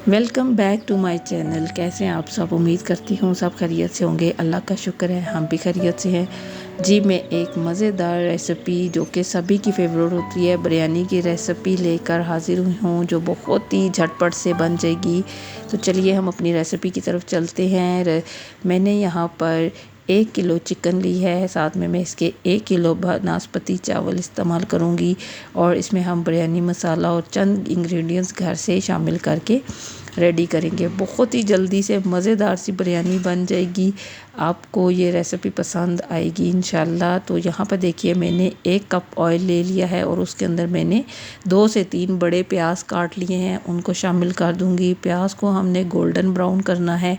Welcome back to my channel. कैसे हैं आप सब? उम्मीद करती हूँ सब खैरियत से होंगे। अल्लाह का शुक्र है हम भी खैरियत से हैं जी। मैं एक मज़ेदार रेसिपी जो कि सभी की फेवरेट होती है, बिरयानी की रेसिपी लेकर हाज़िर हुई हूँ जो बहुत ही झटपट से बन जाएगी। तो चलिए हम अपनी रेसिपी की तरफ चलते हैं। मैंने यहाँ पर 1 किलो चिकन ली है, साथ में मैं इसके 1 किलो नाशपाती चावल इस्तेमाल करूँगी और इसमें हम बिरयानी मसाला और चंद इंग्रेडिएंट्स घर से शामिल करके रेडी करेंगे। बहुत ही जल्दी से मज़ेदार सी बिरयानी बन जाएगी। आपको ये रेसिपी पसंद आएगी इंशाल्लाह। तो यहाँ पर देखिए मैंने 1 कप ऑयल ले लिया है और उसके अंदर मैंने 2 से 3 बड़े प्याज काट लिए हैं, उनको शामिल कर दूँगी। प्याज को हमने गोल्डन ब्राउन करना है।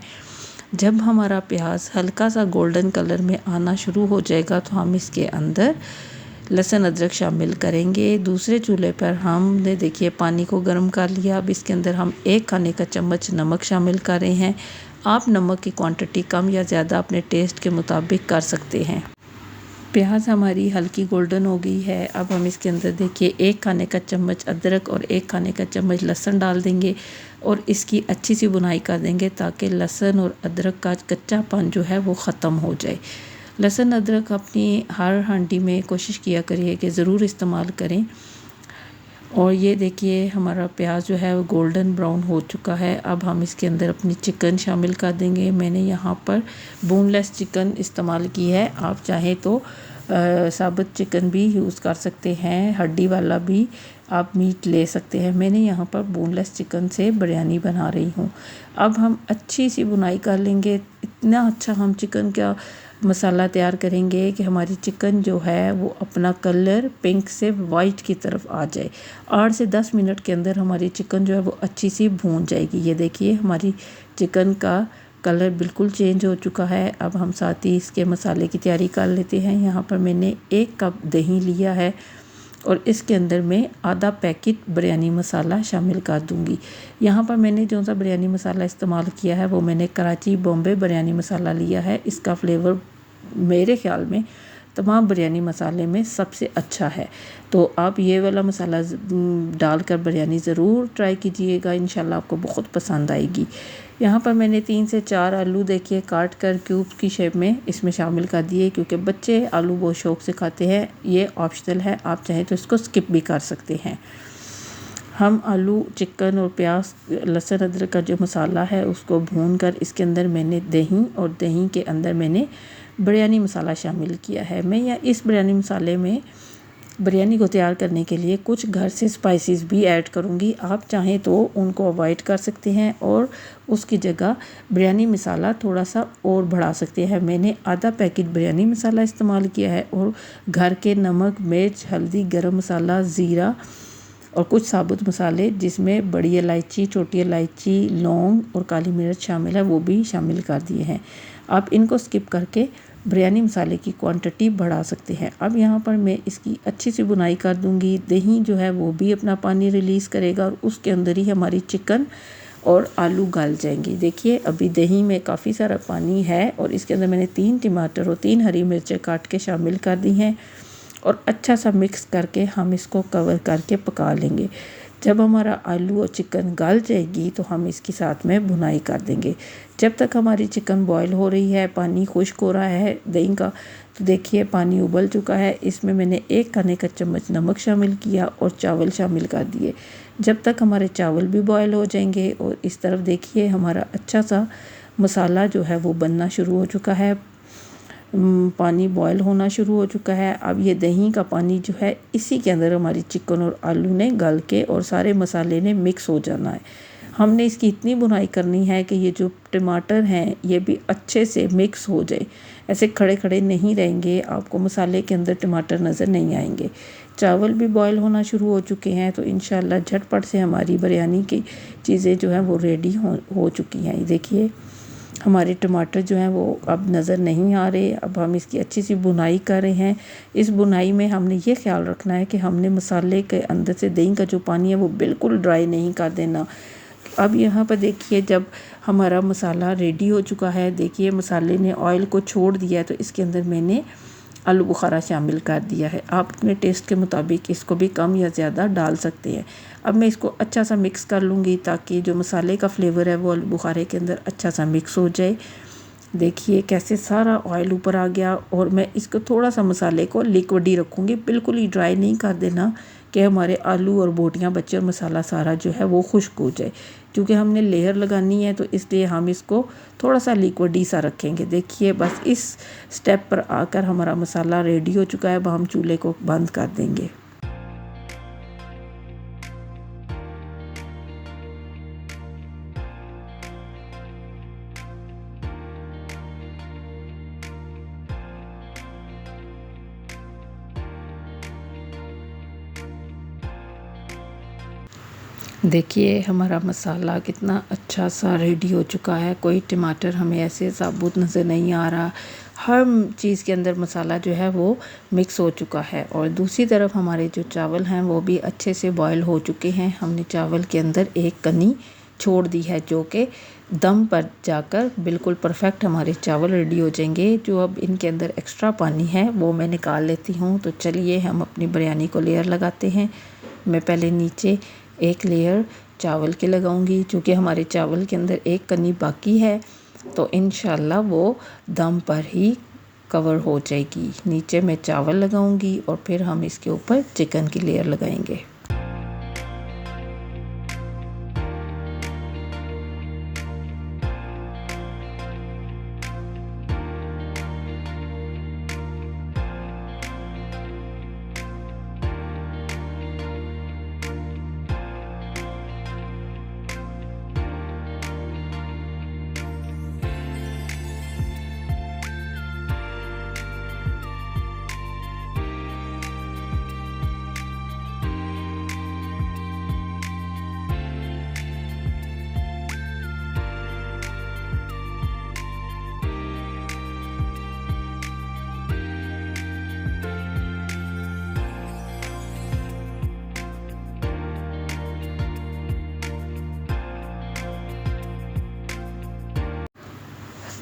जब हमारा प्याज हल्का सा गोल्डन कलर में आना शुरू हो जाएगा तो हम इसके अंदर लहसुन अदरक शामिल करेंगे। दूसरे चूल्हे पर हमने देखिए पानी को गर्म कर लिया। अब इसके अंदर हम 1 खाने का चम्मच नमक शामिल कर रहे हैं। आप नमक की क्वांटिटी कम या ज़्यादा अपने टेस्ट के मुताबिक कर सकते हैं। प्याज हमारी हल्की गोल्डन हो गई है। अब हम इसके अंदर देखिए 1 खाने का चम्मच अदरक और 1 खाने का चम्मच लहसुन डाल देंगे और इसकी अच्छी सी बुनाई कर देंगे ताकि लहसुन और अदरक का कच्चापन जो है वो ख़त्म हो जाए। लहसुन अदरक अपनी हर हांडी में कोशिश किया करिए कि ज़रूर इस्तेमाल करें। और ये देखिए हमारा प्याज जो है वो गोल्डन ब्राउन हो चुका है। अब हम इसके अंदर अपनी चिकन शामिल कर देंगे। मैंने यहाँ पर बोनलेस चिकन इस्तेमाल की है। आप चाहें तो साबुत चिकन भी यूज़ कर सकते हैं, हड्डी वाला भी आप मीट ले सकते हैं। मैंने यहाँ पर बोनलेस चिकन से बिरयानी बना रही हूँ। अब हम अच्छी सी बुनाई कर लेंगे। इतना अच्छा हम चिकन का मसाला तैयार करेंगे कि हमारी चिकन जो है वो अपना कलर पिंक से वाइट की तरफ आ जाए। 8 से 10 मिनट के अंदर हमारी चिकन जो है वो अच्छी सी भून जाएगी। ये देखिए हमारी चिकन का कलर बिल्कुल चेंज हो चुका है। अब हम साथ ही इसके मसाले की तैयारी कर लेते हैं। यहाँ पर मैंने 1 कप दही लिया है और इसके अंदर मैं आधा पैकेट बिरयानी मसाला शामिल कर दूंगी। यहाँ पर मैंने जो सा बिरयानी मसाला इस्तेमाल किया है वो मैंने कराची बॉम्बे बिरयानी मसाला लिया है। इसका फ्लेवर मेरे ख्याल में तमाम बिरयानी मसाले में सबसे अच्छा है। तो आप ये वाला मसाला डालकर बिरयानी ज़रूर ट्राई कीजिएगा, इंशाल्लाह आपको बहुत पसंद आएगी। यहाँ पर मैंने 3 से 4 आलू देखिए काट कर क्यूब की शेप में इसमें शामिल कर दिए, क्योंकि बच्चे आलू बहुत शौक़ से खाते हैं। ये ऑप्शनल है, आप चाहें तो इसको स्किप भी कर सकते हैं। हम आलू, चिकन और प्याज, लहसुन अदरक का जो मसाला है उसको भून कर इसके अंदर मैंने दही और दही के अंदर मैंने बिरयानी मसाला शामिल किया है। मैं या इस बिरयानी मसाले में बिरयानी को तैयार करने के लिए कुछ घर से स्पाइसेस भी ऐड करूँगी। आप चाहें तो उनको अवॉइड कर सकते हैं और उसकी जगह बिरयानी मसाला थोड़ा सा और बढ़ा सकते हैं। मैंने आधा पैकेट बिरयानी मसाला इस्तेमाल किया है और घर के नमक, मिर्च, हल्दी, गरम मसाला, ज़ीरा और कुछ साबुत मसाले जिसमें बड़ी इलायची, छोटी इलायची, लौंग और काली मिर्च शामिल है वो भी शामिल कर दिए हैं। आप इनको स्किप करके बिरयानी मसाले की क्वांटिटी बढ़ा सकते हैं। अब यहाँ पर मैं इसकी अच्छी सी बुनाई कर दूँगी। दही जो है वो भी अपना पानी रिलीज़ करेगा और उसके अंदर ही हमारी चिकन और आलू गल जाएंगे। देखिए अभी दही में काफ़ी सारा पानी है और इसके अंदर मैंने 3 टमाटर और 3 हरी मिर्चें काट के शामिल कर दी हैं और अच्छा सा मिक्स करके हम इसको कवर करके पका लेंगे। जब हमारा आलू और चिकन गल जाएगी तो हम इसके साथ में भुनाई कर देंगे। जब तक हमारी चिकन बॉईल हो रही है, पानी खुश्क हो रहा है दही का, तो देखिए पानी उबल चुका है। इसमें मैंने 1 खाने का चम्मच नमक शामिल किया और चावल शामिल कर दिए। जब तक हमारे चावल भी बॉईल हो जाएंगे और इस तरफ देखिए हमारा अच्छा सा मसाला जो है वो बनना शुरू हो चुका है, पानी बॉयल होना शुरू हो चुका है। अब ये दही का पानी जो है इसी के अंदर हमारी चिकन और आलू ने गल के और सारे मसाले ने मिक्स हो जाना है। हमने इसकी इतनी बुनाई करनी है कि ये जो टमाटर हैं ये भी अच्छे से मिक्स हो जाए, ऐसे खड़े खड़े नहीं रहेंगे, आपको मसाले के अंदर टमाटर नज़र नहीं आएंगे। चावल भी बॉयल होना शुरू हो चुके हैं तो इंशाल्लाह झटपट से हमारी बिरयानी की चीज़ें जो हैं वो रेडी हो चुकी हैं। देखिए हमारे टमाटर जो हैं वो अब नज़र नहीं आ रहे। अब हम इसकी अच्छी सी बुनाई कर रहे हैं। इस बुनाई में हमने ये ख्याल रखना है कि हमने मसाले के अंदर से दही का जो पानी है वो बिल्कुल ड्राई नहीं कर देना। अब यहाँ पर देखिए जब हमारा मसाला रेडी हो चुका है, देखिए मसाले ने ऑयल को छोड़ दिया है, तो इसके अंदर मैंने आलू बुखारा शामिल कर दिया है। आप अपने टेस्ट के मुताबिक इसको भी कम या ज़्यादा डाल सकते हैं। अब मैं इसको अच्छा सा मिक्स कर लूँगी ताकि जो मसाले का फ्लेवर है वो आलू बुखारे के अंदर अच्छा सा मिक्स हो जाए। देखिए कैसे सारा ऑयल ऊपर आ गया। और मैं इसको थोड़ा सा मसाले को लिक्विड ही रखूँगी, बिल्कुल ही ड्राई नहीं कर देना कि हमारे आलू और बोटियाँ बचे और मसाला सारा जो है वो खुश्क हो जाए। क्योंकि हमने लेयर लगानी है तो इसलिए हम इसको थोड़ा सा लिक्विड ही सा रखेंगे। देखिए बस इस स्टेप पर आकर हमारा मसाला रेडी हो चुका है। अब हम चूल्हे को बंद कर देंगे। देखिए हमारा मसाला कितना अच्छा सा रेडी हो चुका है। कोई टमाटर हमें ऐसे साबुत नज़र नहीं आ रहा। हर चीज़ के अंदर मसाला जो है वो मिक्स हो चुका है। और दूसरी तरफ हमारे जो चावल हैं वो भी अच्छे से बॉयल हो चुके हैं। हमने चावल के अंदर एक कनी छोड़ दी है जो कि दम पर जाकर बिल्कुल परफेक्ट हमारे चावल रेडी हो जाएंगे। जो अब इनके अंदर एक्स्ट्रा पानी है वो मैं निकाल लेती हूँ। तो चलिए हम अपनी बिरयानी को लेयर लगाते हैं। मैं पहले नीचे एक लेयर चावल के लगाऊंगी क्योंकि हमारे चावल के अंदर एक कनी बाकी है, तो इंशाल्लाह वो दम पर ही कवर हो जाएगी। नीचे मैं चावल लगाऊंगी और फिर हम इसके ऊपर चिकन की लेयर लगाएंगे।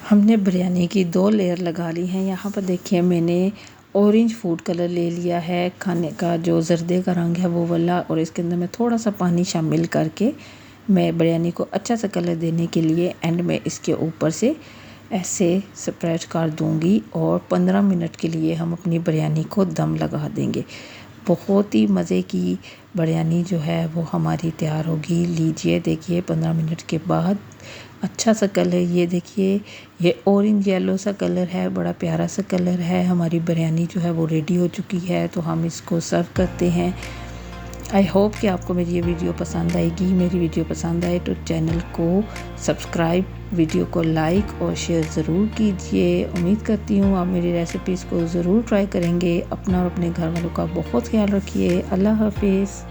हमने बिरयानी की 2 लेयर लगा ली हैं। यहाँ पर देखिए मैंने ऑरेंज फूड कलर ले लिया है, खाने का जो जर्दे का रंग है वो वाला, और इसके अंदर मैं थोड़ा सा पानी शामिल करके मैं बिरयानी को अच्छा सा कलर देने के लिए एंड में इसके ऊपर से ऐसे स्प्रेड कर दूंगी और 15 मिनट के लिए हम अपनी बिरयानी को दम लगा देंगे। बहुत ही मज़े की बिरयानी जो है वो हमारी तैयार होगी। लीजिए देखिए 15 मिनट के बाद अच्छा सा कलर, ये देखिए ये ऑरेंज येलो सा कलर है, बड़ा प्यारा सा कलर है। हमारी बिरयानी जो है वो रेडी हो चुकी है। तो हम इसको सर्व करते हैं। आई होप कि आपको मेरी ये वीडियो पसंद आएगी। मेरी वीडियो पसंद आए तो चैनल को सब्सक्राइब, वीडियो को लाइक और शेयर ज़रूर कीजिए। उम्मीद करती हूँ आप मेरी रेसिपीज़ को ज़रूर ट्राई करेंगे। अपना और अपने घर वालों का बहुत ख्याल रखिए। अल्लाह हाफिज़।